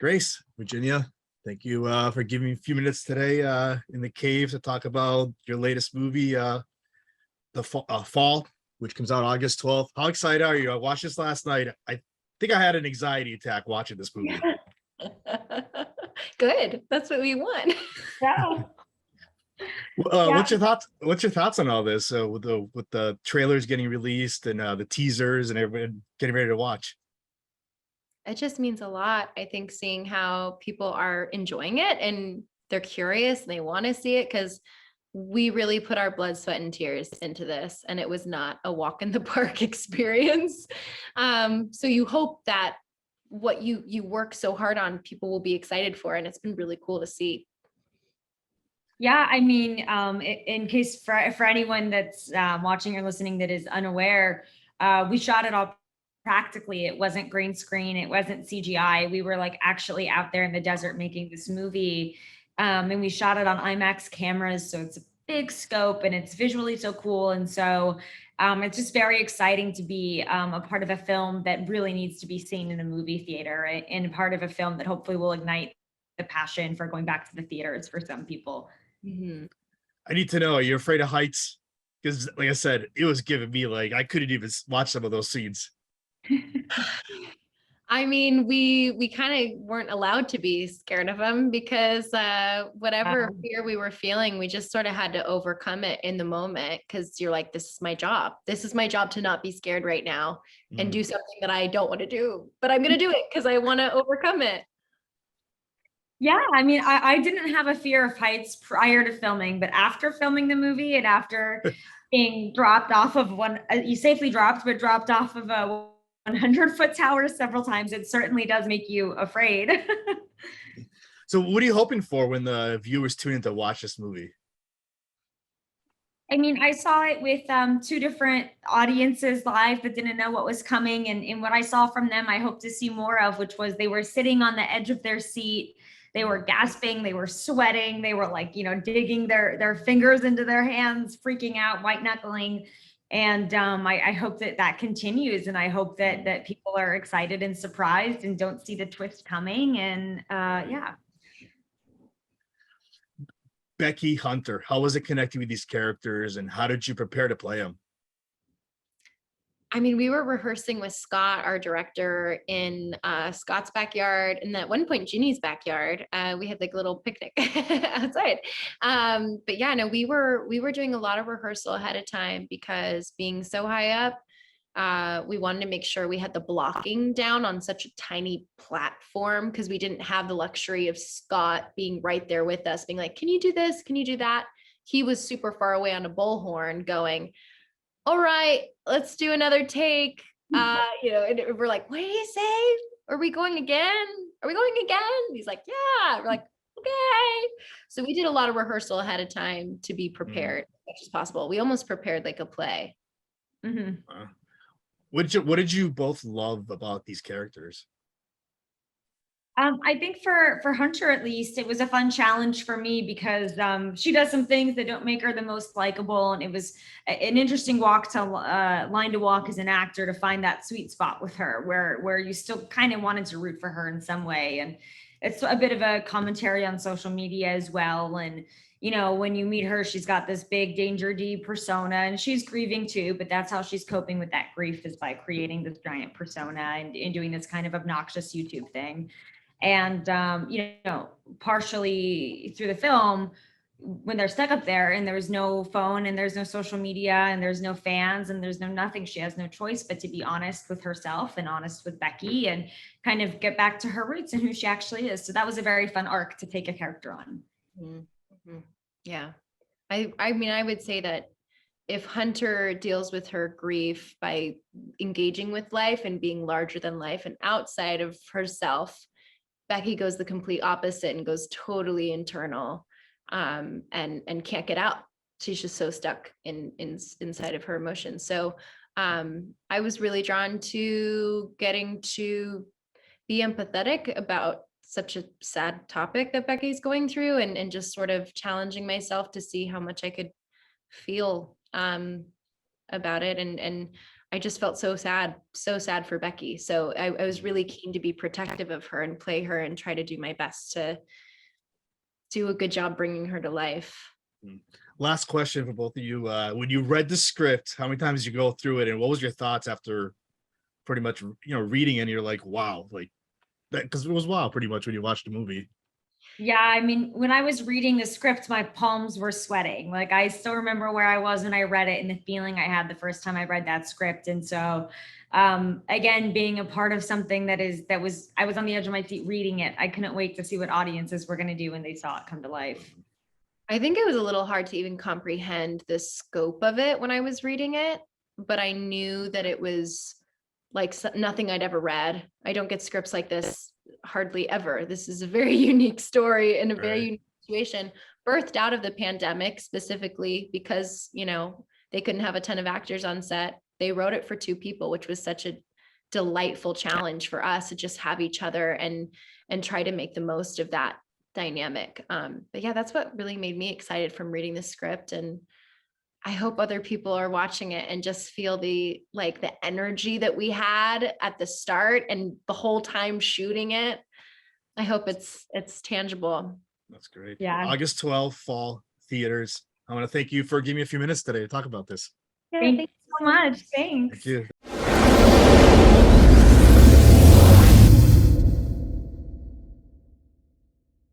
Grace, Virginia, thank you for giving me a few minutes today in the cave to talk about your latest movie, Fall, which comes out August 12th. How excited are you? I watched this last night. I think I had an anxiety attack watching this movie. Good. That's what we want. Yeah. What's your thoughts? What's your thoughts on all this? With the trailers getting released and the teasers and everyone getting ready to watch. It just means a lot. I think seeing how people are enjoying it and they're curious and they want to see it because we really put our blood, sweat, and tears into this, and it was not a walk in the park experience. So you hope that what you work so hard on, people will be excited for, and it's been really cool to see. Yeah, I mean, in case for anyone that's watching or listening that is unaware, we shot it all practically. It wasn't green screen, it wasn't CGI. We were like actually out there in the desert making this movie, and we shot it on IMAX cameras, so it's a big scope and it's visually so cool. And so it's just very exciting to be a part of a film that really needs to be seen in a movie theater, and part of a film that hopefully will ignite the passion for going back to the theaters for some people. Mm-hmm. I need to know, are you afraid of heights? Because like I said, it was giving me like I couldn't even watch some of those scenes. I mean, we kind of weren't allowed to be scared of them because whatever fear we were feeling, we just sort of had to overcome it in the moment, because you're like, this is my job. This is my job to not be scared right now and do something that I don't want to do, but I'm going to do it because I want to overcome it. Yeah, I mean, I didn't have a fear of heights prior to filming, but after filming the movie and after being dropped off of you safely dropped, but dropped off of a 100-foot tower several times, it certainly does make you afraid. So what are you hoping for when the viewers tune in to watch this movie? I mean, I saw it with two different audiences live that didn't know what was coming. And what I saw from them, I hope to see more of, which was they were sitting on the edge of their seat. They were gasping, they were sweating, they were like, digging their fingers into their hands, freaking out, white knuckling. And I hope that continues. And I hope that people are excited and surprised and don't see the twist coming. And yeah. Becky, Hunter, how was it connecting with these characters and how did you prepare to play them? I mean, we were rehearsing with Scott, our director, in Scott's backyard, and at one point Ginny's backyard. We had like a little picnic outside. But yeah, no, we were doing a lot of rehearsal ahead of time because being so high up, we wanted to make sure we had the blocking down on such a tiny platform, because we didn't have the luxury of Scott being right there with us, being like, can you do this? Can you do that? He was super far away on a bullhorn going, all right, let's do another take. And we're like, what did he say? Are we going again? Are we going again? And he's like, yeah. We're like, okay. So we did a lot of rehearsal ahead of time to be prepared as much as possible. We almost prepared like a play. Mm-hmm. What did you both love about these characters? I think for Hunter, at least, it was a fun challenge for me because she does some things that don't make her the most likable. And it was an interesting line to walk as an actor to find that sweet spot with her where you still kind of wanted to root for her in some way. And it's a bit of a commentary on social media as well. And, when you meet her, she's got this big Danger D persona and she's grieving too, but that's how she's coping with that grief, is by creating this giant persona and doing this kind of obnoxious YouTube thing. And, partially through the film, when they're stuck up there and there's no phone and there's no social media and there's no fans and there's no nothing, she has no choice but to be honest with herself and honest with Becky and kind of get back to her roots and who she actually is. So that was a very fun arc to take a character on. Mm-hmm. Yeah. I mean, I would say that if Hunter deals with her grief by engaging with life and being larger than life and outside of herself, Becky goes the complete opposite and goes totally internal, and can't get out. She's just so stuck inside of her emotions. So I was really drawn to getting to be empathetic about such a sad topic that Becky's going through, and just sort of challenging myself to see how much I could feel about it. And I just felt so sad for Becky. So I was really keen to be protective of her and play her and try to do my best to do a good job bringing her to life. Last question for both of you. When you read the script, how many times did you go through it, and what was your thoughts after pretty much, reading it and you're like, wow, like that, because it was wow pretty much when you watched the movie. Yeah, I mean, when I was reading the script, my palms were sweating. Like I still remember where I was when I read it and the feeling I had the first time I read that script. And so again, being a part of something I was on the edge of my seat reading it. I couldn't wait to see what audiences were going to do when they saw it come to life. I think it was a little hard to even comprehend the scope of it when I was reading it, but I knew that it was like nothing I'd ever read. I don't get scripts like this hardly ever. This is a very unique story in a very unique situation, birthed out of the pandemic specifically because, they couldn't have a ton of actors on set. They wrote it for 2 people, which was such a delightful challenge for us to just have each other and try to make the most of that dynamic. But yeah, that's what really made me excited from reading the script. And I hope other people are watching it and just feel the energy that we had at the start and the whole time shooting it. I hope it's tangible. That's great. Yeah. August 12th, fall theaters. I want to thank you for giving me a few minutes today to talk about this. Thank you so much. Thanks. Thank you.